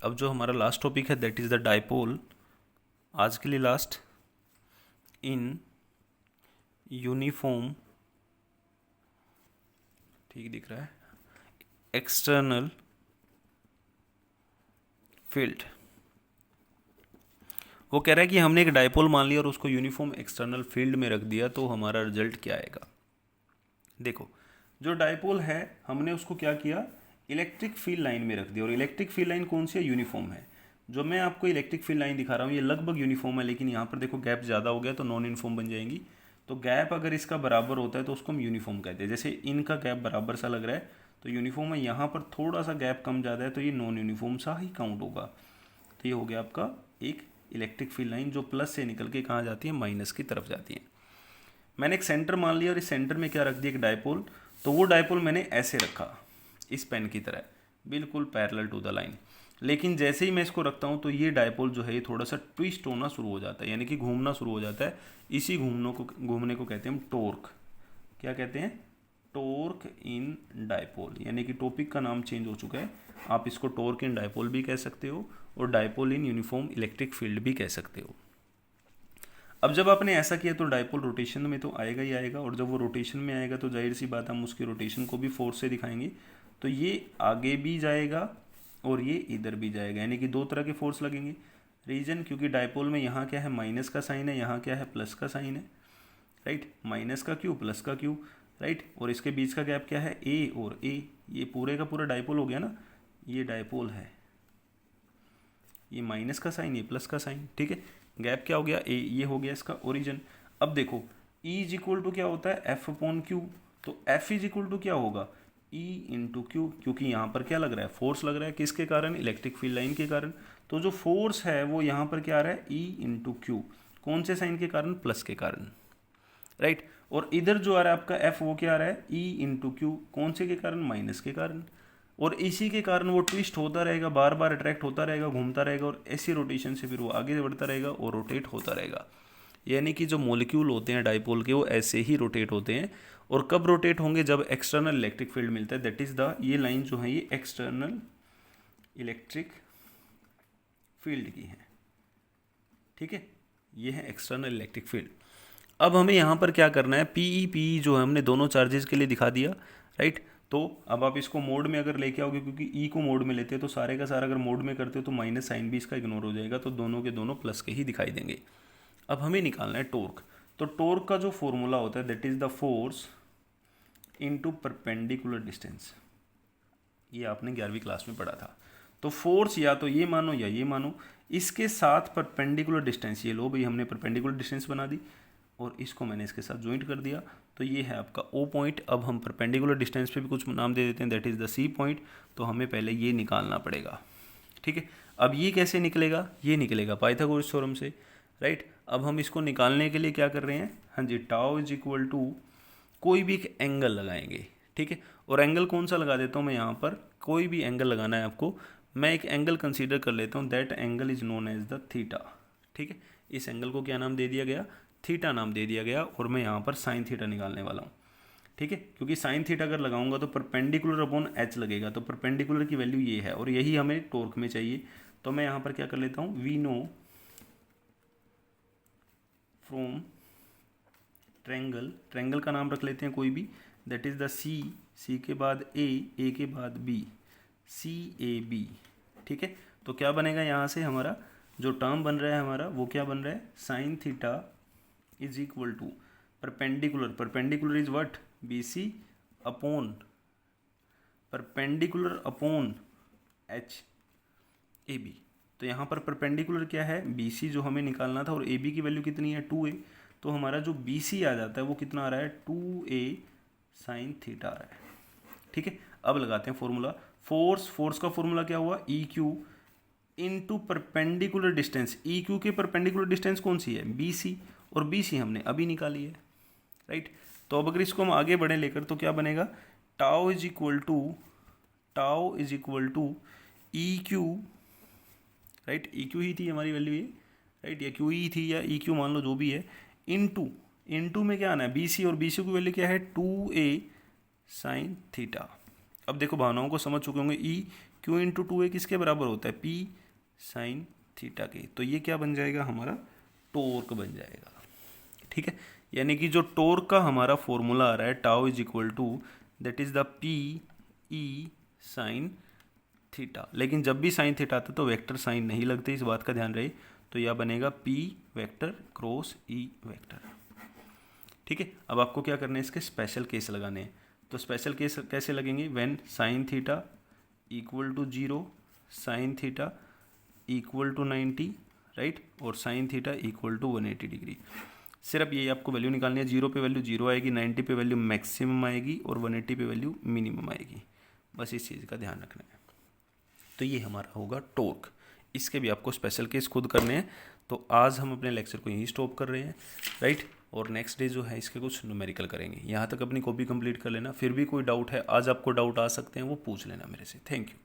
अब जो हमारा लास्ट टॉपिक है दैट इज़ द डाइपोल, आज के लिए लास्ट, इन यूनिफॉर्म, ठीक दिख रहा है, एक्सटर्नल फील्ड। वो कह रहा है कि हमने एक डाइपोल मान लिया और उसको यूनिफॉर्म एक्सटर्नल फील्ड में रख दिया तो हमारा रिजल्ट क्या आएगा। देखो, जो डाइपोल है हमने उसको क्या किया, इलेक्ट्रिक फील्ड लाइन में रख दिया। और इलेक्ट्रिक फील्ड लाइन कौन सी है, यूनिफॉर्म है। जो मैं आपको इलेक्ट्रिक फील्ड लाइन दिखा रहा हूँ ये लगभग यूनिफॉर्म है, लेकिन यहाँ पर देखो गैप ज़्यादा हो गया तो नॉन यूनिफॉर्म बन जाएंगी। तो गैप अगर इसका बराबर होता है तो उसको हम यूनिफॉर्म कहते हैं। जैसे इनका गैप बराबर सा लग रहा है तो यूनिफॉर्म है, यहाँ पर थोड़ा सा गैप कम ज़्यादा है तो ये नॉन यूनिफॉर्म सा ही काउंट होगा। तो ये हो गया आपका एक इलेक्ट्रिक फील्ड लाइन जो प्लस से निकल के कहाँ जाती है, माइनस की तरफ जाती है। मैंने एक सेंटर मान लिया और इस सेंटर में क्या रख दिया, एक डाइपोल। तो वो डाइपोल मैंने ऐसे रखा, इस पेन की तरह बिल्कुल पैरेलल टू द लाइन। लेकिन जैसे ही मैं इसको रखता हूँ तो ये डाइपोल जो है ये थोड़ा सा ट्विस्ट होना शुरू हो जाता है, यानी कि घूमना शुरू हो जाता है। इसी घूमने को कहते हैं हम टॉर्क। क्या कहते हैं, टॉर्क इन डाइपोल, यानी कि टॉपिक का नाम चेंज हो चुका है। आप इसको टॉर्क इन डाइपोल भी कह सकते हो और dipole in uniform electric field भी कह सकते हो। अब जब आपने ऐसा किया तो डाइपोल रोटेशन में तो आएगा ही आएगा, और जब वो रोटेशन में आएगा तो जाहिर सी बात हम उसकी रोटेशन को भी फोर्स से दिखाएंगे। तो ये आगे भी जाएगा और ये इधर भी जाएगा, यानी कि दो तरह के फोर्स लगेंगे। रीजन, क्योंकि डाइपोल में यहाँ क्या है, माइनस का साइन है, यहाँ क्या है, प्लस का साइन है, राइट। माइनस का क्यू, प्लस का क्यू, राइट। और इसके बीच का गैप क्या है, ए और ए। ये पूरे का पूरा डाइपोल हो गया ना, ये डाइपोल है, ये माइनस का साइन, ये प्लस का साइन, ठीक है। गैप क्या हो गया, ए, ये हो गया इसका ओरिजिन। अब देखो E इज इक्वल टू क्या होता है, एफ अपॉन क्यू। तो एफ इज इक्वल टू क्या होगा, E इंटू क्यू, क्योंकि यहाँ पर क्या लग रहा है, फोर्स लग रहा है, किसके कारण, इलेक्ट्रिक फील्ड लाइन के कारण। तो जो फोर्स है वो यहाँ पर क्या आ रहा है, E इंटू क्यू, कौन से साइन के कारण, प्लस के कारण, राइट। और इधर जो आ रहा है आपका एफ, वो क्या आ रहा है, E इंटू क्यू, कौन से के कारण, माइनस के कारण। और इसी के कारण वो ट्विस्ट होता रहेगा, बार बार अट्रैक्ट होता रहेगा, घूमता रहेगा, और ऐसी रोटेशन से फिर वो आगे बढ़ता रहेगा और रोटेट होता रहेगा। यानी कि जो मॉलिक्यूल होते हैं डाइपोल के वो ऐसे ही रोटेट होते हैं। और कब रोटेट होंगे, जब एक्सटर्नल इलेक्ट्रिक फील्ड मिलता है, दैट इज़ द, ये लाइन जो है ये एक्सटर्नल इलेक्ट्रिक फील्ड की है, ठीक है। ये है एक्सटर्नल इलेक्ट्रिक फील्ड। अब हमें यहाँ पर क्या करना है, पी जो है हमने दोनों चार्जेस के लिए दिखा दिया, राइट। तो अब आप इसको मोड में अगर लेके आओगे, क्योंकि ई को मोड में लेते हैं तो सारे का सारा अगर मोड में करते हो तो माइनस साइन भी इसका इग्नोर हो जाएगा, तो दोनों के दोनों प्लस के ही दिखाई देंगे। अब हमें निकालना है टॉर्क। तो टॉर्क का जो फॉर्मूला होता है that is the force into perpendicular distance. ये आपने 11वीं क्लास में पढ़ा था। तो फोर्स या तो ये मानो या ये मानो, इसके साथ परपेंडिकुलर डिस्टेंस, ये लो भाई हमने परपेंडिकुलर डिस्टेंस बना दी और इसको मैंने इसके साथ ज्वाइंट कर दिया, तो ये है आपका ओ पॉइंट। अब हम परपेंडिकुलर डिस्टेंस पे भी कुछ नाम दे देते हैं, that is the C point. तो हमें पहले ये निकालना पड़ेगा, ठीक है। अब ये कैसे निकलेगा, ये निकलेगा पाइथागोरस थ्योरम से, राइट। अब हम इसको निकालने के लिए क्या कर रहे हैं, हाँ जी, टाउ इज इक्वल टू कोई भी एक एंगल लगाएंगे, ठीक है। और एंगल कौन सा लगा देता हूँ मैं, यहाँ पर कोई भी एंगल लगाना है आपको। मैं एक एंगल कंसीडर कर लेता हूँ, that angle is known as the theta, ठीक है। इस एंगल को क्या नाम दे दिया गया, थीटा नाम दे दिया गया। और मैं यहाँ पर साइन थीटा निकालने वाला हूँ, ठीक है। क्योंकि साइन थीटा अगर लगाऊंगा तो परपेंडिकुलर अपॉन एच लगेगा, तो परपेंडिकुलर की वैल्यू ये है और यही हमें टॉर्क में चाहिए। तो मैं यहाँ पर क्या कर लेता हूँ, we know from triangle, triangle का नाम रख लेते हैं कोई भी, that is the C, C के बाद ए के बाद बी, सी ए बी, ठीक है। तो क्या बनेगा, यहाँ से हमारा जो टर्म बन रहा है हमारा वो क्या बन रहा है, sine theta is equal to perpendicular, perpendicular is what, B C upon perpendicular upon H A B. तो यहाँ पर परपेंडिकुलर क्या है, बी सी जो हमें निकालना था, और ए बी की वैल्यू कितनी है, 2a। तो हमारा जो बी सी आ जाता है वो कितना आ रहा है, 2a साइन थीटा आ रहा है, ठीक है। अब लगाते हैं फॉर्मूला, फोर्स, फोर्स का फॉर्मूला क्या हुआ, E Q into perpendicular distance. E Q के परपेंडिकुलर डिस्टेंस कौन सी है, बी सी, और बी सी हमने अभी निकाली है, राइट। तो अब अगर इसको हम आगे बढ़े लेकर तो क्या बनेगा, tau is equal to E Q, right. E Q ही थी हमारी वैल्यू ये, राइट, या क्यू ई थी या ई क्यू मान लो जो भी है, इनटू में क्या आना है, बी सी, और बी सी की वैल्यू क्या है, 2a साइन थीटा। अब देखो भावनाओं को समझ चुके होंगे, ई क्यू इंटू टू ए किसके बराबर होता है, पी साइन थीटा के। तो ये क्या बन जाएगा हमारा, टोर्क बन जाएगा। ठीक है, यानी कि जो टोर्क का हमारा फॉर्मूला आ रहा है tau is equal to that is the P E sine theta. लेकिन जब भी साइन थीटा आता है तो वेक्टर साइन नहीं लगते, इस बात का ध्यान रहे। तो यह बनेगा P vector cross E vector. ठीक है, अब आपको क्या करना है, इसके स्पेशल केस लगाने हैं। तो स्पेशल केस कैसे लगेंगे, when sine theta equal to 0, sine theta equal to 90, right, और sine theta equal to 180 degree. सिर्फ ये आपको वैल्यू निकालनी है। 0 पे वैल्यू 0 आएगी, 90 पे वैल्यू मैक्सिमम आएगी और 180 पे वैल्यू मिनिमम आएगी। बस इस चीज़ का ध्यान रखना है। तो ये हमारा होगा टॉर्क। इसके भी आपको स्पेशल केस खुद करने हैं। तो आज हम अपने लेक्चर को यहीं स्टॉप कर रहे हैं, राइट, और नेक्स्ट डे जो है इसके कुछ न्यूमेरिकल करेंगे। यहाँ तक अपनी कॉपी कंप्लीट कर लेना। फिर भी कोई डाउट है, आज आपको डाउट आ सकते हैं, वो पूछ लेना मेरे से। Thank you.